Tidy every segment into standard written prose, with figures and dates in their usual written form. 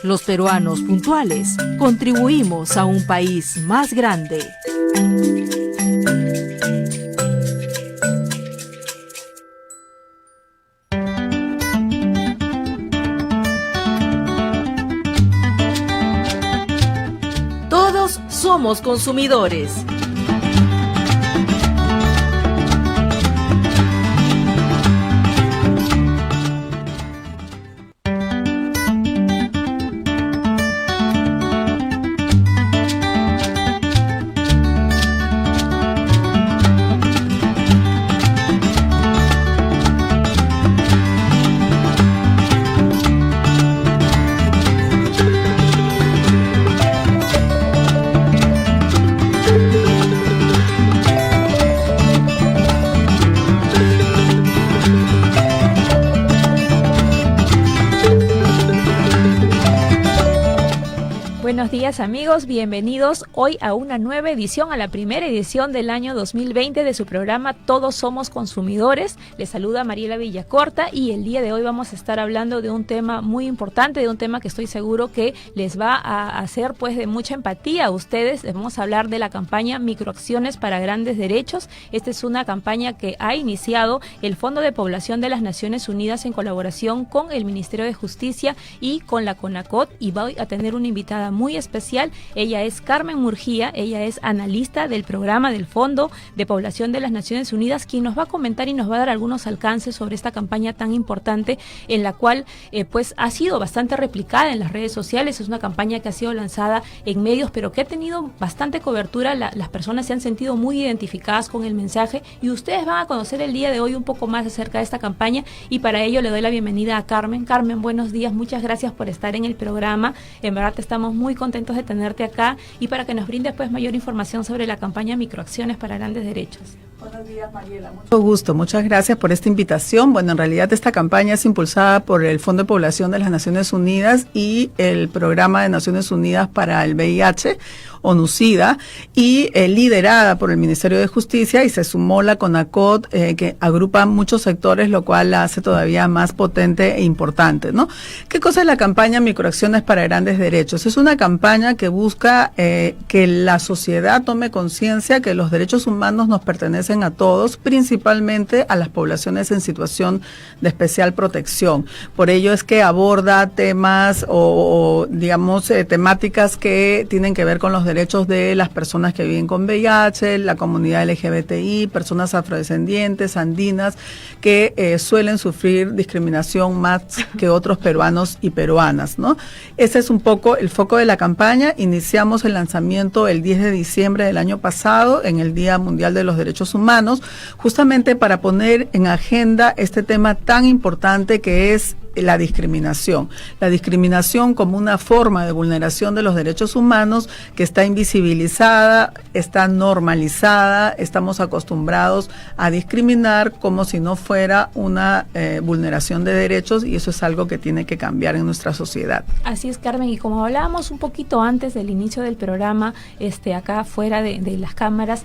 Los peruanos puntuales contribuimos a un país más grande. Todos somos consumidores. Buenos días amigos, bienvenidos hoy a una nueva edición, a la primera edición del año 2020 de su programa Todos Somos Consumidores. Les saluda Mariela Villacorta y el día de hoy vamos a estar hablando de un tema muy importante, de un tema que estoy seguro que les va a hacer pues de mucha empatía a ustedes. Vamos a hablar de la campaña Microacciones para Grandes Derechos. Esta es una campaña que ha iniciado el Fondo de Población de las Naciones Unidas en colaboración con el Ministerio de Justicia y con la CONACOT, y voy a tener una invitada muy especial. Ella es Carmen Murguía, ella es analista del programa del Fondo de Población de las Naciones Unidas, quien nos va a comentar y nos va a dar algunos alcances sobre esta campaña tan importante, en la cual pues ha sido bastante replicada en las redes sociales. Es una campaña que ha sido lanzada en medios, pero que ha tenido bastante cobertura. Las personas se han sentido muy identificadas con el mensaje y ustedes van a conocer el día de hoy un poco más acerca de esta campaña, y para ello le doy la bienvenida a Carmen. Carmen, buenos días, muchas gracias por estar en el programa. En verdad estamos muy contentos de tenerte acá y para que nos brindes pues mayor información sobre la campaña Microacciones para Grandes Derechos. Buenos días, Mariela. Mucho gusto, muchas gracias por esta invitación. Bueno, en realidad esta campaña es impulsada por el Fondo de Población de las Naciones Unidas y el Programa de Naciones Unidas para el VIH, ONU-SIDA, y liderada por el Ministerio de Justicia, y se sumó la CONACOT, que agrupa muchos sectores, lo cual la hace todavía más potente e importante, ¿no? ¿Qué cosa es la campaña Microacciones para Grandes Derechos? Es una campaña que busca que la sociedad tome conciencia que los derechos humanos nos pertenecen a todos, principalmente a las poblaciones en situación de especial protección. Por ello es que aborda temas o digamos, temáticas que tienen que ver con los derechos de las personas que viven con VIH, la comunidad LGBTI, personas afrodescendientes, andinas, que suelen sufrir discriminación más que otros peruanos y peruanas, ¿no? Ese es un poco el foco de la campaña. Iniciamos el lanzamiento el 10 de diciembre del año pasado, en el Día Mundial de los Derechos Humanos, justamente para poner en agenda este tema tan importante que es la discriminación como una forma de vulneración de los derechos humanos que está invisibilizada, está normalizada. Estamos acostumbrados a discriminar como si no fuera una vulneración de derechos, y eso es algo que tiene que cambiar en nuestra sociedad. Así es, Carmen, y como hablábamos un poquito antes del inicio del programa, acá fuera de las cámaras,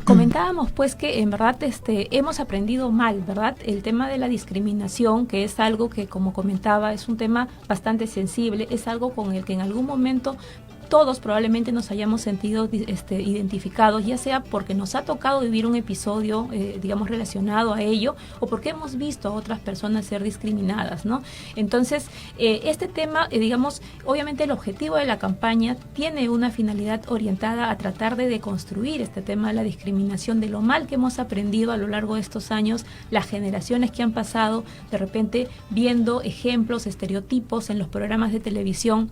comentábamos pues que en verdad hemos aprendido mal, ¿verdad? El tema de la discriminación, que es algo que, como comentaba, es un tema bastante sensible, es algo con el que en algún momento todos probablemente nos hayamos sentido identificados, ya sea porque nos ha tocado vivir un episodio, digamos, relacionado a ello, o porque hemos visto a otras personas ser discriminadas, ¿no? Entonces, este tema, digamos, obviamente el objetivo de la campaña tiene una finalidad orientada a tratar de deconstruir este tema de la discriminación, de lo mal que hemos aprendido a lo largo de estos años, las generaciones que han pasado, de repente viendo ejemplos, estereotipos en los programas de televisión.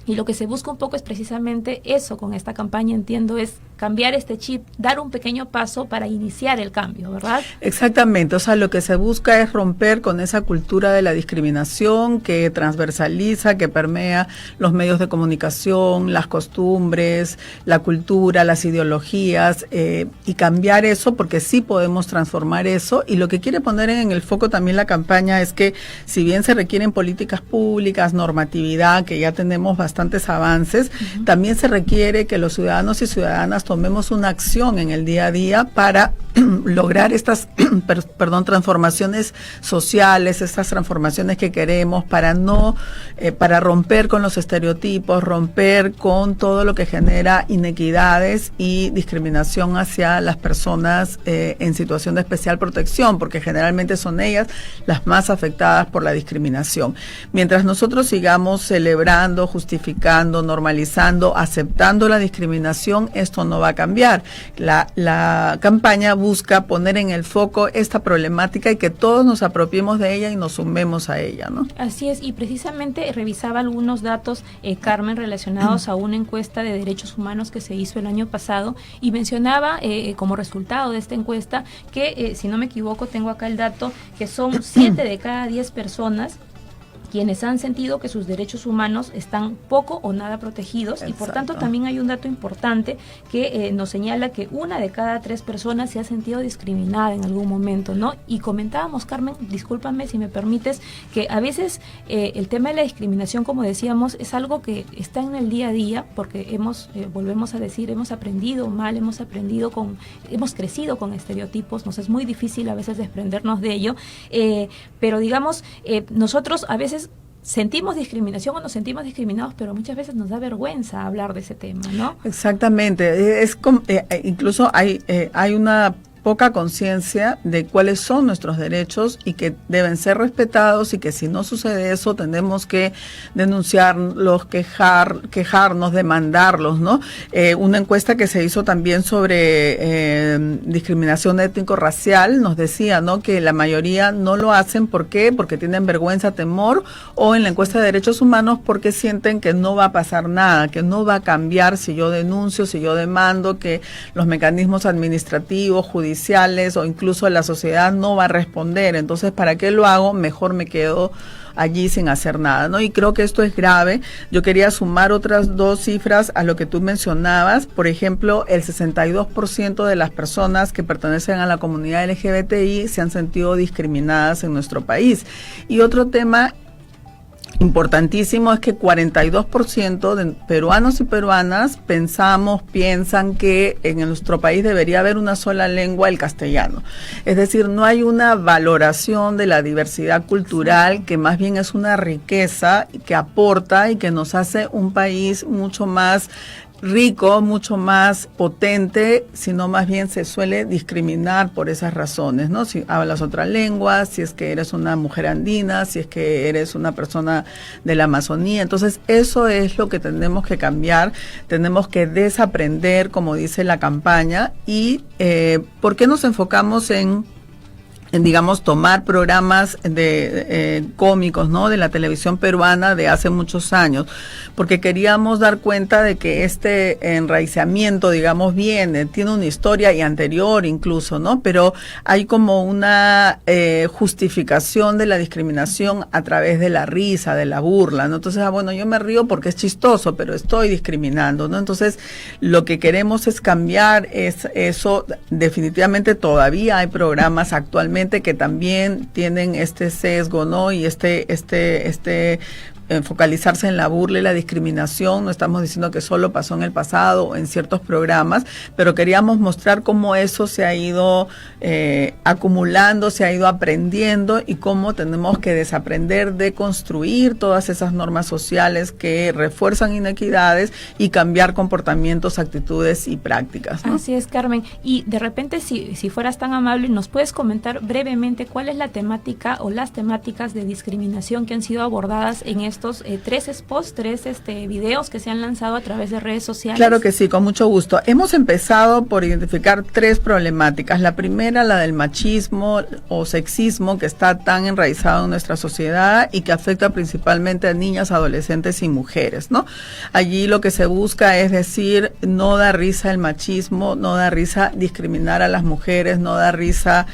Y lo que se busca un poco es precisamente eso con esta campaña, entiendo, es cambiar este chip, dar un pequeño paso para iniciar el cambio, ¿verdad? Exactamente, o sea, lo que se busca es romper con esa cultura de la discriminación que transversaliza, que permea los medios de comunicación, las costumbres, la cultura, las ideologías, y cambiar eso, porque sí podemos transformar eso. Y lo que quiere poner en el foco también la campaña es que, si bien se requieren políticas públicas, normatividad, que ya tenemos bastantes avances, también se requiere que los ciudadanos y ciudadanas tomemos una acción en el día a día para lograr estas transformaciones sociales, estas transformaciones que queremos, para romper con los estereotipos, romper con todo lo que genera inequidades y discriminación hacia las personas en situación de especial protección, porque generalmente son ellas las más afectadas por la discriminación. Mientras nosotros sigamos celebrando, justificando, normalizando, aceptando la discriminación, esto no va a cambiar. La campaña busca poner en el foco esta problemática y que todos nos apropiemos de ella y nos sumemos a ella, ¿no? Así es, y precisamente revisaba algunos datos, Carmen, relacionados a una encuesta de derechos humanos que se hizo el año pasado, y mencionaba como resultado de esta encuesta que, si no me equivoco, tengo acá el dato, que son 7 de cada 10 personas quienes han sentido que sus derechos humanos están poco o nada protegidos. Exacto. Y por tanto también hay un dato importante que nos señala que 1 de cada 3 personas se ha sentido discriminada en algún momento, ¿no? Y comentábamos, Carmen, discúlpame si me permites, que a veces el tema de la discriminación, como decíamos, es algo que está en el día a día, porque volvemos a decir, hemos aprendido mal, hemos crecido con estereotipos, nos es muy difícil a veces desprendernos de ello, pero digamos, nosotros a veces sentimos discriminación o nos sentimos discriminados, pero muchas veces nos da vergüenza hablar de ese tema, ¿no? Exactamente. Incluso hay una poca conciencia de cuáles son nuestros derechos y que deben ser respetados, y que si no sucede eso tenemos que denunciarlos, quejarnos, demandarlos, ¿no? Una encuesta que se hizo también sobre discriminación étnico-racial nos decía, ¿no?, que la mayoría no lo hacen. ¿Por qué? Porque tienen vergüenza, temor, o en la encuesta de derechos humanos porque sienten que no va a pasar nada, que no va a cambiar si yo denuncio, si yo demando, que los mecanismos administrativos, judiciales o incluso la sociedad no va a responder. Entonces, ¿para qué lo hago? Mejor me quedo allí sin hacer nada, ¿no? Y creo que esto es grave. Yo quería sumar otras 2 cifras a lo que tú mencionabas. Por ejemplo, el 62% de las personas que pertenecen a la comunidad LGBTI se han sentido discriminadas en nuestro país. Y otro tema importantísimo es que 42% de peruanos y peruanas piensan que en nuestro país debería haber una sola lengua, el castellano. Es decir, no hay una valoración de la diversidad cultural, que más bien es una riqueza que aporta y que nos hace un país mucho más rico, mucho más potente, sino más bien se suele discriminar por esas razones, ¿no? Si hablas otra lengua, si es que eres una mujer andina, si es que eres una persona de la Amazonía. Entonces, eso es lo que tenemos que cambiar, tenemos que desaprender, como dice la campaña, y ¿por qué nos enfocamos en digamos, tomar programas de cómicos, ¿no?, de la televisión peruana de hace muchos años? Porque queríamos dar cuenta de que este enraizamiento, digamos, tiene una historia y anterior incluso, ¿no? Pero hay como una justificación de la discriminación a través de la risa, de la burla, ¿no? Entonces, bueno, yo me río porque es chistoso, pero estoy discriminando, ¿no? Entonces, lo que queremos es cambiar eso. Definitivamente todavía hay programas actualmente que también tienen este sesgo, ¿no? Y focalizarse en la burla y la discriminación. No estamos diciendo que solo pasó en el pasado o en ciertos programas, pero queríamos mostrar cómo eso se ha ido acumulando, se ha ido aprendiendo, y cómo tenemos que desaprender, deconstruir todas esas normas sociales que refuerzan inequidades y cambiar comportamientos, actitudes y prácticas, ¿no? Así es, Carmen. Y de repente, si fueras tan amable, ¿nos puedes comentar brevemente cuál es la temática o las temáticas de discriminación que han sido abordadas en estos 3 spots, 3 videos que se han lanzado a través de redes sociales? Claro que sí, con mucho gusto. Hemos empezado por identificar 3 problemáticas. La primera, la del machismo o sexismo, que está tan enraizado en nuestra sociedad y que afecta principalmente a niñas, adolescentes y mujeres, ¿no? Allí lo que se busca es decir, no da risa el machismo, no da risa discriminar a las mujeres, no da risa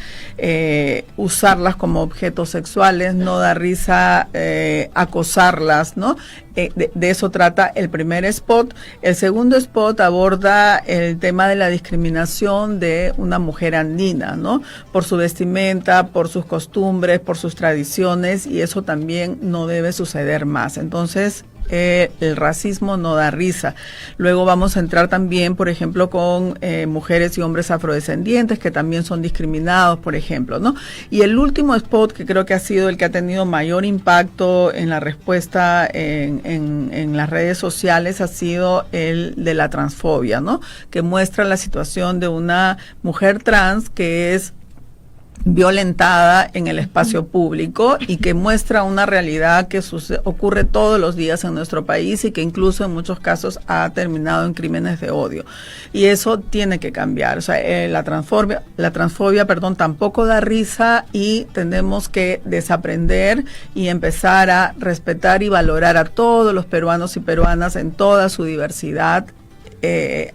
usarlas como objetos sexuales, no da risa acosar, ¿no? De eso trata el primer spot. El segundo spot aborda el tema de la discriminación de una mujer andina, ¿no? Por su vestimenta, por sus costumbres, por sus tradiciones, y eso también no debe suceder más. Entonces, el racismo no da risa. Luego vamos a entrar también, por ejemplo, con mujeres y hombres afrodescendientes que también son discriminados, por ejemplo, ¿no? Y el último spot, que creo que ha sido el que ha tenido mayor impacto en la respuesta en las redes sociales, ha sido el de la transfobia, ¿no? Que muestra la situación de una mujer trans que es violentada en el espacio público y que muestra una realidad que ocurre todos los días en nuestro país y que incluso en muchos casos ha terminado en crímenes de odio. Y eso tiene que cambiar. O sea, la transfobia, tampoco da risa y tenemos que desaprender y empezar a respetar y valorar a todos los peruanos y peruanas en toda su diversidad.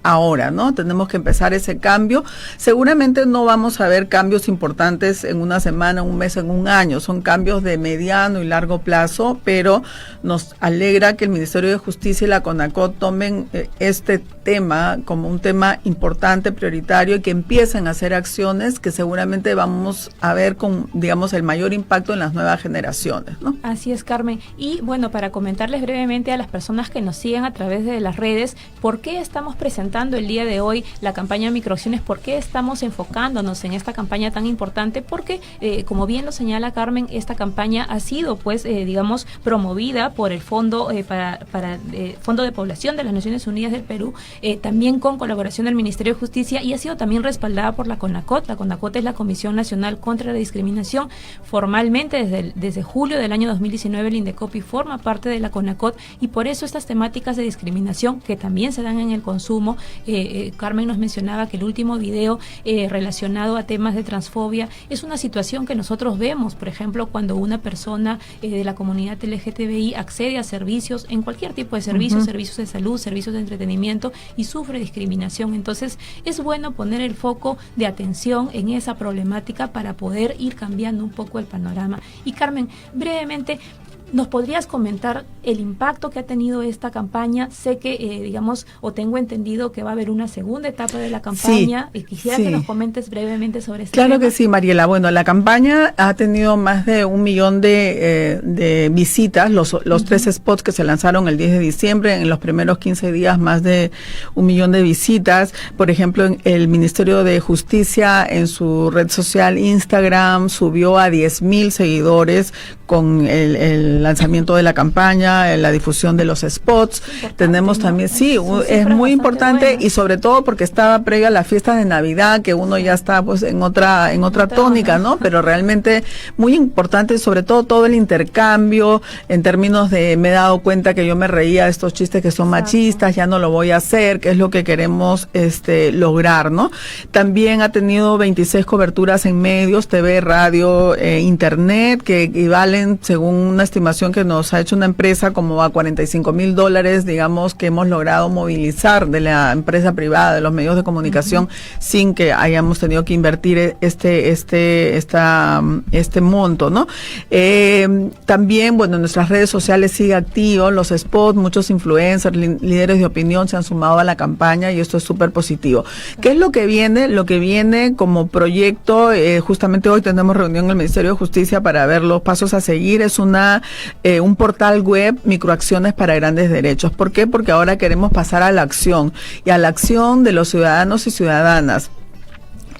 Ahora, ¿no? Tenemos que empezar ese cambio. Seguramente no vamos a ver cambios importantes en una semana, un mes, en un año. Son cambios de mediano y largo plazo, pero nos alegra que el Ministerio de Justicia y la CONACOT tomen este tema como un tema importante, prioritario, y que empiecen a hacer acciones que seguramente vamos a ver con, digamos, el mayor impacto en las nuevas generaciones, ¿no? Así es, Carmen. Y bueno, para comentarles brevemente a las personas que nos siguen a través de las redes, ¿por qué estamos presentando el día de hoy la campaña Microacciones? ¿Por qué estamos enfocándonos en esta campaña tan importante? Porque, como bien lo señala Carmen, esta campaña ha sido, pues, digamos, promovida por el Fondo Fondo de Población de las Naciones Unidas del Perú, también con colaboración del Ministerio de Justicia, y ha sido también respaldada por la CONACOT. La CONACOT es la Comisión Nacional contra la Discriminación. Formalmente, desde julio del año 2019, el INDECOPI forma parte de la CONACOT, y por eso estas temáticas de discriminación que también se dan en el consumo. Carmen nos mencionaba que el último video relacionado a temas de transfobia es una situación que nosotros vemos, por ejemplo, cuando una persona de la comunidad LGTBI accede a servicios, en cualquier tipo de servicios, servicios de salud, servicios de entretenimiento, y sufre discriminación. Entonces, es bueno poner el foco de atención en esa problemática para poder ir cambiando un poco el panorama. Y Carmen, brevemente, ¿nos podrías comentar el impacto que ha tenido esta campaña? Sé que, digamos, o tengo entendido que va a haber una segunda etapa de la campaña. Sí, y quisiera que nos comentes brevemente sobre este tema. Claro que sí, Mariela. Bueno, la campaña ha tenido más de 1 millón de visitas. Los 3 spots que se lanzaron el 10 de diciembre, en los primeros 15 días, más de 1 millón de visitas. Por ejemplo, el Ministerio de Justicia en su red social Instagram subió a 10,000 seguidores con el lanzamiento de la campaña, la difusión de los spots. Tenemos también, es muy importante buenas. Y sobre todo porque estaba previa a la fiesta de Navidad, que uno ya está pues en otra tónica, ¿no? Pero realmente muy importante, sobre todo el intercambio en términos de me he dado cuenta que yo me reía de estos chistes que son machistas, ya no lo voy a hacer, que es lo que queremos lograr, ¿no? También ha tenido 26 coberturas en medios, TV, radio, internet, que equivalen, según una estimación que nos ha hecho una empresa, como a $45,000, digamos, que hemos logrado movilizar de la empresa privada, de los medios de comunicación, sin que hayamos tenido que invertir este monto, ¿no? También, bueno, en nuestras redes sociales sigue activo los spots, muchos influencers, líderes de opinión se han sumado a la campaña, y esto es súper positivo. ¿Qué es lo que viene? Lo que viene como proyecto, justamente hoy tenemos reunión en el Ministerio de Justicia para ver los pasos a seguir, es un portal web, Microacciones para Grandes Derechos. ¿Por qué? Porque ahora queremos pasar a la acción, y a la acción de los ciudadanos y ciudadanas.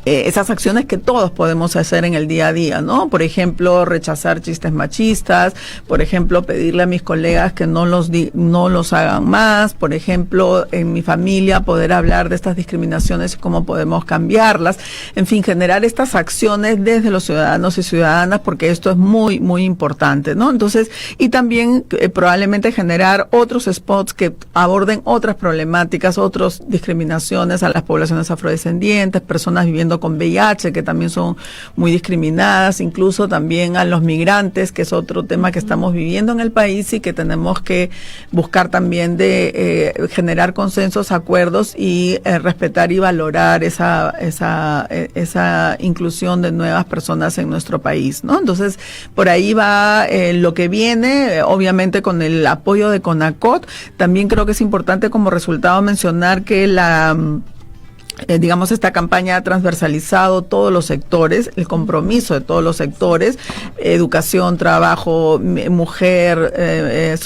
Esas acciones que todos podemos hacer en el día a día, ¿no? Por ejemplo, rechazar chistes machistas, por ejemplo, pedirle a mis colegas que no los hagan más, por ejemplo, en mi familia poder hablar de estas discriminaciones y cómo podemos cambiarlas, en fin, generar estas acciones desde los ciudadanos y ciudadanas, porque esto es muy, muy importante, ¿no? Entonces, y también probablemente generar otros spots que aborden otras problemáticas, otras discriminaciones a las poblaciones afrodescendientes, personas viviendo con VIH, que también son muy discriminadas, incluso también a los migrantes, que es otro tema que estamos viviendo en el país y que tenemos que buscar también de generar consensos, acuerdos y respetar y valorar esa inclusión de nuevas personas en nuestro país, ¿no? Entonces, por ahí va lo que viene, obviamente con el apoyo de CONACOT. También creo que es importante como resultado mencionar que digamos, esta campaña ha transversalizado todos los sectores, el compromiso de todos los sectores, educación, trabajo, mujer,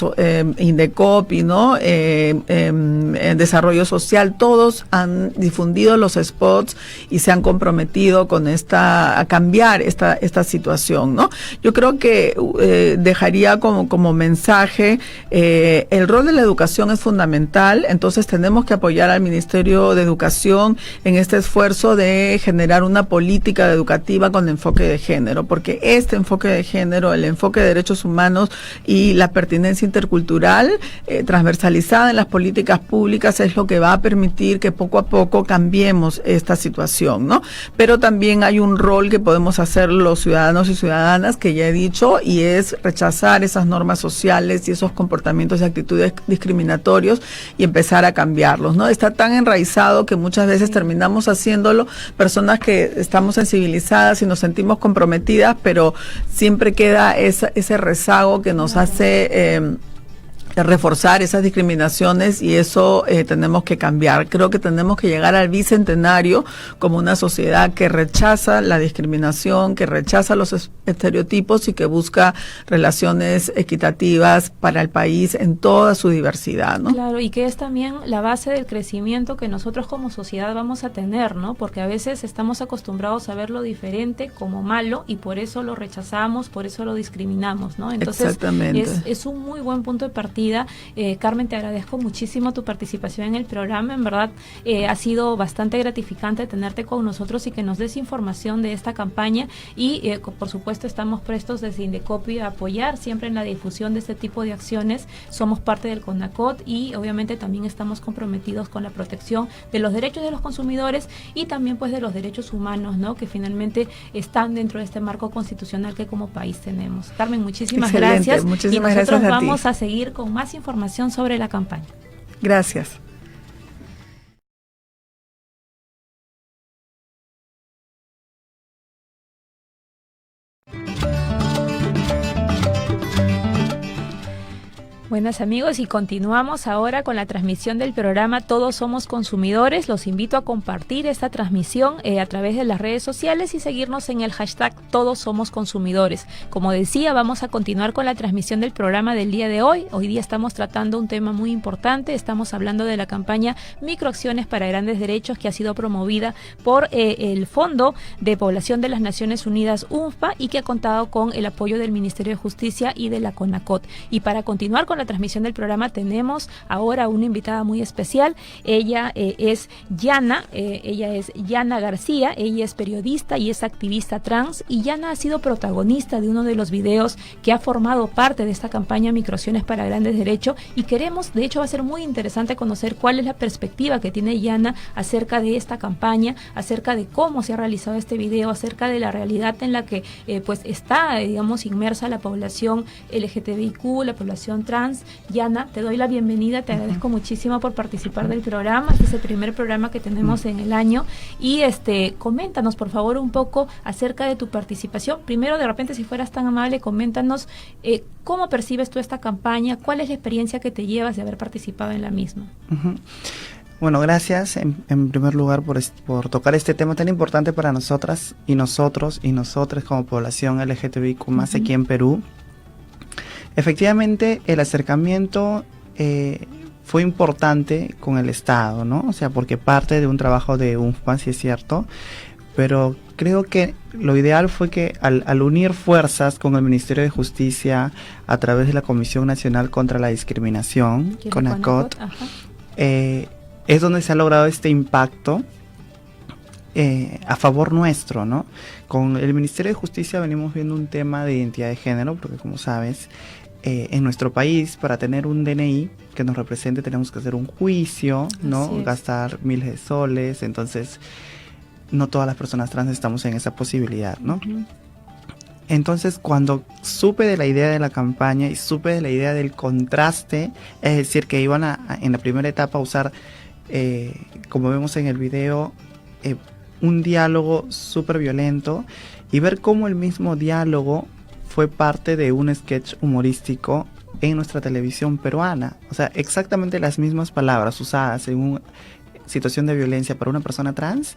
Indecopi, ¿no? Desarrollo social, todos han difundido los spots y se han comprometido con a cambiar esta situación, ¿no? Yo creo que dejaría como mensaje, el rol de la educación es fundamental, entonces tenemos que apoyar al Ministerio de Educación en este esfuerzo de generar una política educativa con enfoque de género, porque este enfoque de género, el enfoque de derechos humanos y la pertinencia intercultural transversalizada en las políticas públicas es lo que va a permitir que poco a poco cambiemos esta situación, ¿no? Pero también hay un rol que podemos hacer los ciudadanos y ciudadanas, que ya he dicho, y es rechazar esas normas sociales y esos comportamientos y actitudes discriminatorios y empezar a cambiarlos, ¿no? Está tan enraizado que muchas veces terminamos haciéndolo personas que estamos sensibilizadas y nos sentimos comprometidas, pero siempre queda ese rezago que nos hace reforzar esas discriminaciones, y eso tenemos que cambiar. Creo que tenemos que llegar al bicentenario como una sociedad que rechaza la discriminación, que rechaza los estereotipos y que busca relaciones equitativas para el país en toda su diversidad, ¿no? Claro, y que es también la base del crecimiento que nosotros como sociedad vamos a tener, ¿no? Porque a veces estamos acostumbrados a ver lo diferente como malo y por eso lo rechazamos, por eso lo discriminamos, ¿no? Entonces, es un muy buen punto de partida. Carmen, te agradezco muchísimo tu participación en el programa. En verdad, ha sido bastante gratificante tenerte con nosotros y que nos des información de esta campaña y, por supuesto, estamos prestos desde Indecopi a apoyar siempre en la difusión de este tipo de acciones. Somos parte del CONACOT y, obviamente, también estamos comprometidos con la protección de los derechos de los consumidores y también, pues, de los derechos humanos, ¿no? Que finalmente están dentro de este marco constitucional que como país tenemos. Carmen, muchísimas gracias. Muchísimas y nosotros gracias a ti. Vamos a seguir con más información sobre la campaña. Gracias. Buenas amigos, y continuamos ahora con la transmisión del programa Todos Somos Consumidores. Los invito a compartir esta transmisión a través de las redes sociales y seguirnos en el hashtag Todos Somos Consumidores. Como decía, vamos a continuar con la transmisión del programa del día de hoy. Hoy día estamos tratando un tema muy importante. Estamos hablando de la campaña Microacciones para Grandes Derechos, que ha sido promovida por el Fondo de Población de las Naciones Unidas, UNFPA, y que ha contado con el apoyo del Ministerio de Justicia y de la CONACOT. Y para continuar con la transmisión del programa tenemos ahora una invitada muy especial. Ella es Yana García. Ella es periodista y es activista trans, y Yana ha sido protagonista de uno de los videos que ha formado parte de esta campaña Microacciones para Grandes Derechos, y queremos, de hecho va a ser muy interesante conocer cuál es la perspectiva que tiene Yana acerca de esta campaña, acerca de cómo se ha realizado este video, acerca de la realidad en la que pues está, digamos, inmersa la población LGTBIQ, la población trans. Yana, te doy la bienvenida, te agradezco muchísimo por participar del programa. Este es el primer programa que tenemos en el año, y coméntanos por favor un poco acerca de tu participación. Primero, de repente, si fueras tan amable, coméntanos cómo percibes tú esta campaña, cuál es la experiencia que te llevas de haber participado en la misma. Bueno, gracias en primer lugar por tocar este tema tan importante para nosotras y nosotros y nosotras como población LGTBIQ más aquí en Perú. Efectivamente, el acercamiento fue importante con el Estado, ¿no? O sea, porque parte de un trabajo de UNFPA, sí es cierto, pero creo que lo ideal fue que al unir fuerzas con el Ministerio de Justicia a través de la Comisión Nacional contra la Discriminación, CONACOT, es donde se ha logrado este impacto a favor nuestro, ¿no? Con el Ministerio de Justicia venimos viendo un tema de identidad de género, porque como sabes, en nuestro país, para tener un DNI que nos represente, tenemos que hacer un juicio, ¿no? Gastar miles de soles, entonces no todas las personas trans estamos en esa posibilidad, ¿no? Entonces, cuando supe de la idea de la campaña y supe de la idea del contraste, es decir, que iban en la primera etapa a usar, como vemos en el video, un diálogo súper violento, y ver cómo el mismo diálogo fue parte de un sketch humorístico en nuestra televisión peruana. O sea, exactamente las mismas palabras usadas en situación de violencia para una persona trans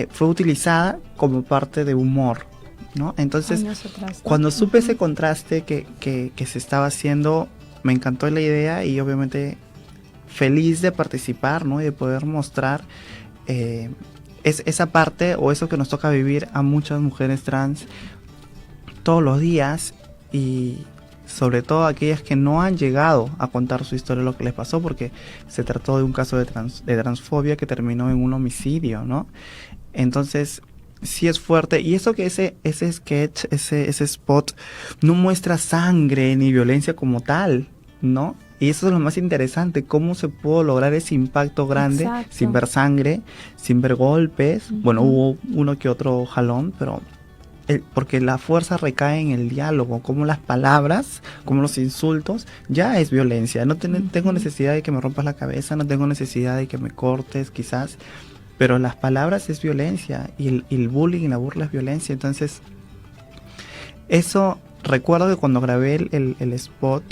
fue utilizada como parte de humor, ¿no? Entonces, Atrás, ¿no? cuando supe ese contraste que se estaba haciendo, me encantó la idea y obviamente feliz de participar, ¿no? Y de poder mostrar esa parte o eso que nos toca vivir a muchas mujeres trans todos los días, y sobre todo aquellas que no han llegado a contar su historia, lo que les pasó, porque se trató de un caso de transfobia que terminó en un homicidio, ¿no? Entonces, sí es fuerte. Y eso que ese sketch, ese spot, no muestra sangre ni violencia como tal, ¿no? Y eso es lo más interesante, cómo se pudo lograr ese impacto grande. Exacto. Sin ver sangre, sin ver golpes. Bueno, hubo uno que otro jalón, pero porque la fuerza recae en el diálogo, como las palabras, como los insultos, ya es violencia. No tengo necesidad de que me rompas la cabeza, no tengo necesidad de que me cortes quizás, pero las palabras es violencia, y el bullying y la burla es violencia. Entonces, eso, recuerdo que cuando grabé el spot,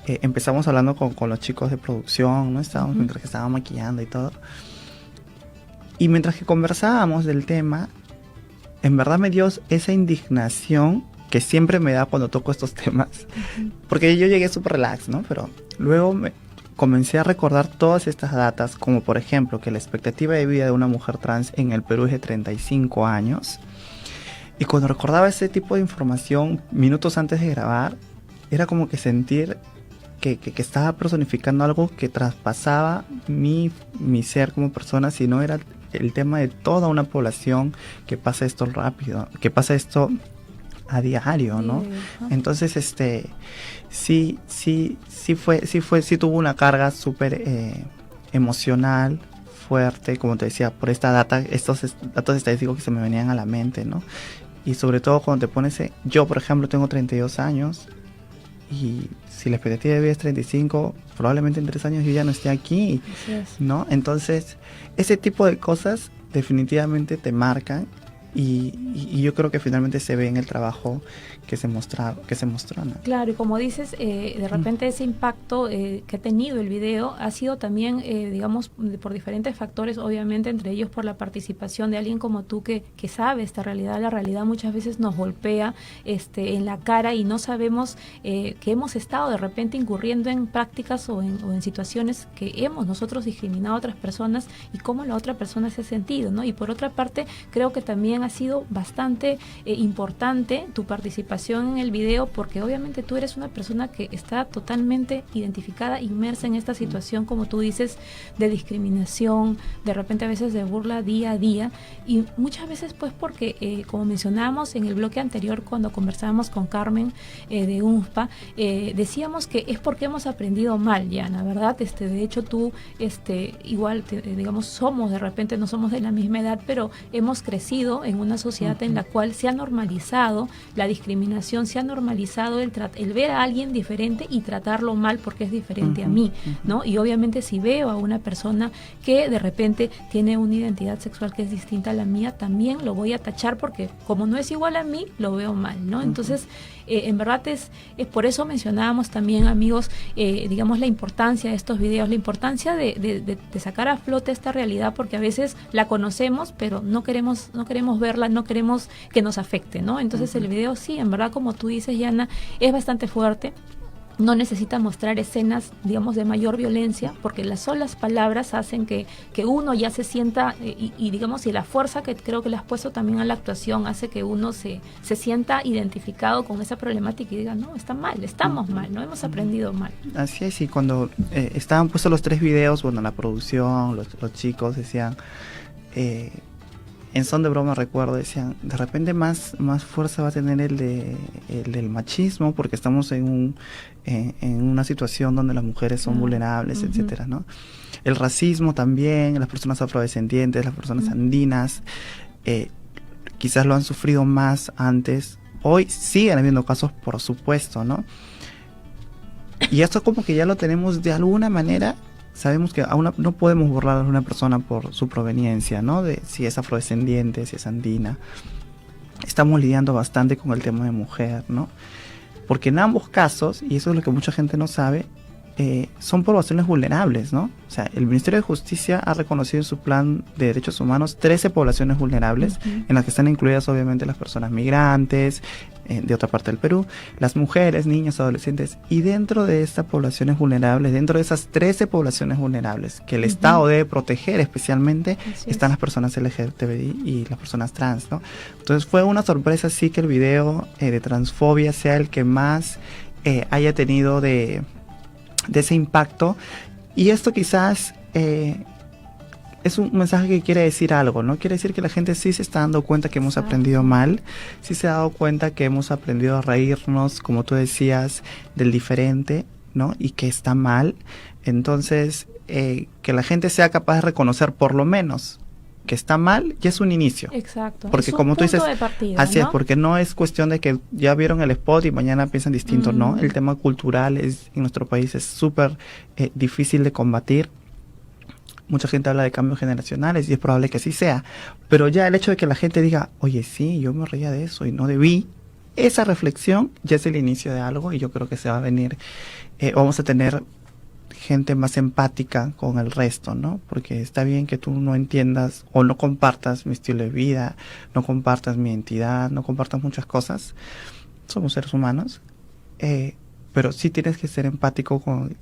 empezamos hablando con los chicos de producción, ¿no? Estábamos, mientras que estábamos maquillando y todo, y mientras que conversábamos del tema, en verdad me dio esa indignación que siempre me da cuando toco estos temas, porque yo llegué súper relax, ¿no? Pero luego comencé a recordar todas estas datas, como por ejemplo que la expectativa de vida de una mujer trans en el Perú es de 35 años, y cuando recordaba ese tipo de información minutos antes de grabar, era como que sentir que estaba personificando algo que traspasaba mi ser como persona, sino era el tema de toda una población que pasa esto rápido, que pasa esto a diario, ¿no? Entonces, sí tuvo una carga súper emocional, fuerte, como te decía, por esta data, estos datos estadísticos que se me venían a la mente, ¿no? Y sobre todo cuando te pones, yo por ejemplo tengo 32 años, y si la expectativa de vida es 35, probablemente en 3 años yo ya no esté aquí, ¿no? Entonces, ese tipo de cosas definitivamente te marcan, y yo creo que finalmente se ve en el trabajo que se mostró, ¿no? Claro, y como dices, de repente ese impacto que ha tenido el video ha sido también, digamos, por diferentes factores, obviamente, entre ellos por la participación de alguien como tú que sabe esta realidad. La realidad muchas veces nos golpea en la cara y no sabemos que hemos estado de repente incurriendo en prácticas o en situaciones que hemos nosotros discriminado a otras personas y cómo la otra persona se ha sentido, ¿no? Y por otra parte, creo que también ha sido bastante importante tu participación en el video, porque obviamente tú eres una persona que está totalmente identificada, inmersa en esta situación, como tú dices, de discriminación, de repente a veces de burla día a día, y muchas veces pues porque, como mencionábamos en el bloque anterior cuando conversábamos con Carmen de UNFPA, decíamos que es porque hemos aprendido mal, Yana, ¿verdad? De hecho tú, igual, digamos, somos, de repente no somos de la misma edad, pero hemos crecido en una sociedad en la cual se ha normalizado la discriminación, se ha normalizado el ver a alguien diferente y tratarlo mal porque es diferente a mí, ¿no? Y obviamente si veo a una persona que de repente tiene una identidad sexual que es distinta a la mía, también lo voy a tachar porque como no es igual a mí, lo veo mal, ¿no? Entonces, en verdad es por eso mencionábamos también, amigos, digamos, la importancia de estos videos, la importancia de sacar a flote esta realidad, porque a veces la conocemos, pero no queremos verla, no queremos que nos afecte, ¿no? Entonces el video sí, en verdad, como tú dices, Yana, es bastante fuerte. No necesita mostrar escenas, digamos, de mayor violencia, porque las solas palabras hacen que uno ya se sienta, y digamos, y la fuerza que creo que le has puesto también a la actuación hace que uno se sienta identificado con esa problemática y diga, no, está mal, estamos mal, no hemos aprendido mal. Así es, y cuando estaban puestos los 3 videos, bueno, la producción, los chicos decían, en son de broma recuerdo, decían, de repente más fuerza va a tener el del machismo, porque estamos en una situación donde las mujeres son vulnerables, etcétera, ¿no? El racismo también, las personas afrodescendientes, las personas andinas, quizás lo han sufrido más antes. Hoy siguen habiendo casos, por supuesto, ¿no? Y esto como que ya lo tenemos de alguna manera. Sabemos que no podemos burlar a una persona por su proveniencia, ¿no? De si es afrodescendiente, si es andina. Estamos lidiando bastante con el tema de mujer, ¿no? Porque en ambos casos, y eso es lo que mucha gente no sabe, son poblaciones vulnerables, ¿no? O sea, el Ministerio de Justicia ha reconocido en su plan de derechos humanos 13 poblaciones vulnerables, en las que están incluidas obviamente las personas migrantes, de otra parte del Perú, las mujeres, niños, adolescentes, y dentro de estas poblaciones vulnerables, dentro de esas 13 poblaciones vulnerables que el Estado debe proteger especialmente, están las personas LGTBI y las personas trans, ¿no? Entonces fue una sorpresa sí que el video de transfobia sea el que más haya tenido de ese impacto, y esto quizás es un mensaje que quiere decir algo, ¿no? Quiere decir que la gente sí se está dando cuenta que hemos aprendido mal, sí se ha dado cuenta que hemos aprendido a reírnos, como tú decías, del diferente, ¿no? Y que está mal. Entonces, que la gente sea capaz de reconocer por lo menos que está mal, ya es un inicio. Exacto. Porque es como tú dices, punto de partida, así ¿no? es, porque no es cuestión de que ya vieron el spot y mañana piensan distinto, ¿no? El tema cultural en nuestro país es súper difícil de combatir. Mucha gente habla de cambios generacionales y es probable que así sea, pero ya el hecho de que la gente diga, oye, sí, yo me reía de eso y no debí, esa reflexión ya es el inicio de algo, y yo creo que se va a venir, vamos a tener gente más empática con el resto, ¿no? Porque está bien que tú no entiendas o no compartas mi estilo de vida, no compartas mi identidad, no compartas muchas cosas, somos seres humanos, pero sí tienes que ser empático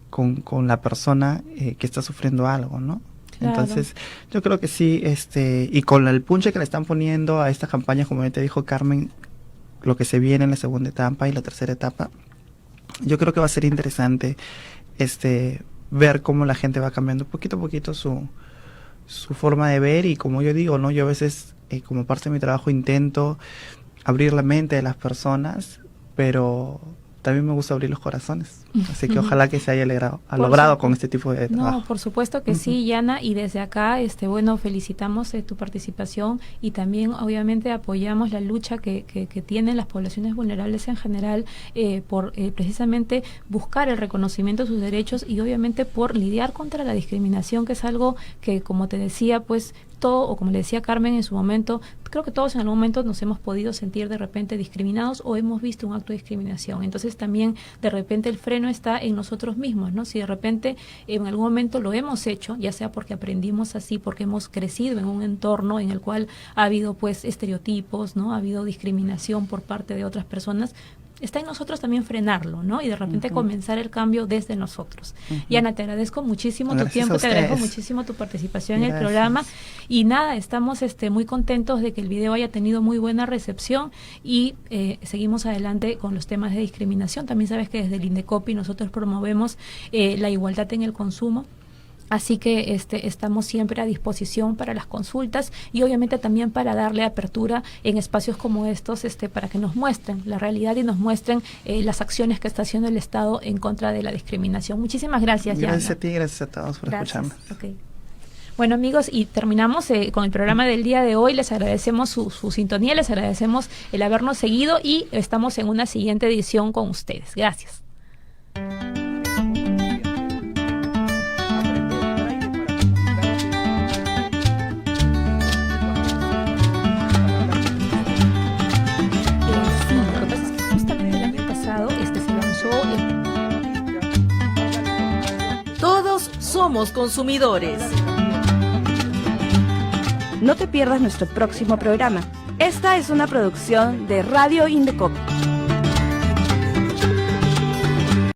con la persona que está sufriendo algo, ¿no? Claro. Entonces, yo creo que sí, y con el punche que le están poniendo a estas campañas, como ya te dijo Carmen, lo que se viene en la segunda etapa y la tercera etapa, yo creo que va a ser interesante ver cómo la gente va cambiando poquito a poquito su forma de ver, y como yo digo, ¿no? Yo a veces, como parte de mi trabajo, intento abrir la mente de las personas, pero también me gusta abrir los corazones, así que ojalá que se haya logrado con este tipo de trabajo. No, por supuesto que sí, Yana, y desde acá, bueno, felicitamos tu participación, y también obviamente apoyamos la lucha que tienen las poblaciones vulnerables en general por precisamente buscar el reconocimiento de sus derechos, y obviamente por lidiar contra la discriminación, que es algo que, como te decía, pues todo, o como le decía Carmen en su momento, creo que todos en algún momento nos hemos podido sentir de repente discriminados o hemos visto un acto de discriminación. Entonces también de repente el freno está en nosotros mismos, ¿no? Si de repente en algún momento lo hemos hecho, ya sea porque aprendimos así, porque hemos crecido en un entorno en el cual ha habido pues estereotipos, ¿no? Ha habido discriminación por parte de otras personas, está en nosotros también frenarlo, ¿no? Y de repente comenzar el cambio desde nosotros. Y Ana, te agradezco muchísimo tu tiempo, te agradezco muchísimo tu participación en el programa, y nada, estamos muy contentos de que el video haya tenido muy buena recepción, y seguimos adelante con los temas de discriminación. También sabes que desde el Indecopi nosotros promovemos la igualdad en el consumo. Así que estamos siempre a disposición para las consultas, y obviamente también para darle apertura en espacios como estos, para que nos muestren la realidad y nos muestren las acciones que está haciendo el Estado en contra de la discriminación. Muchísimas gracias, Yana. Gracias a ti, gracias a todos por escucharnos. Okay. Bueno, amigos, y terminamos con el programa del día de hoy. Les agradecemos su sintonía, les agradecemos el habernos seguido, y estamos en una siguiente edición con ustedes. Gracias. Todos somos consumidores. No te pierdas nuestro próximo programa. Esta es una producción de Radio Indecopi.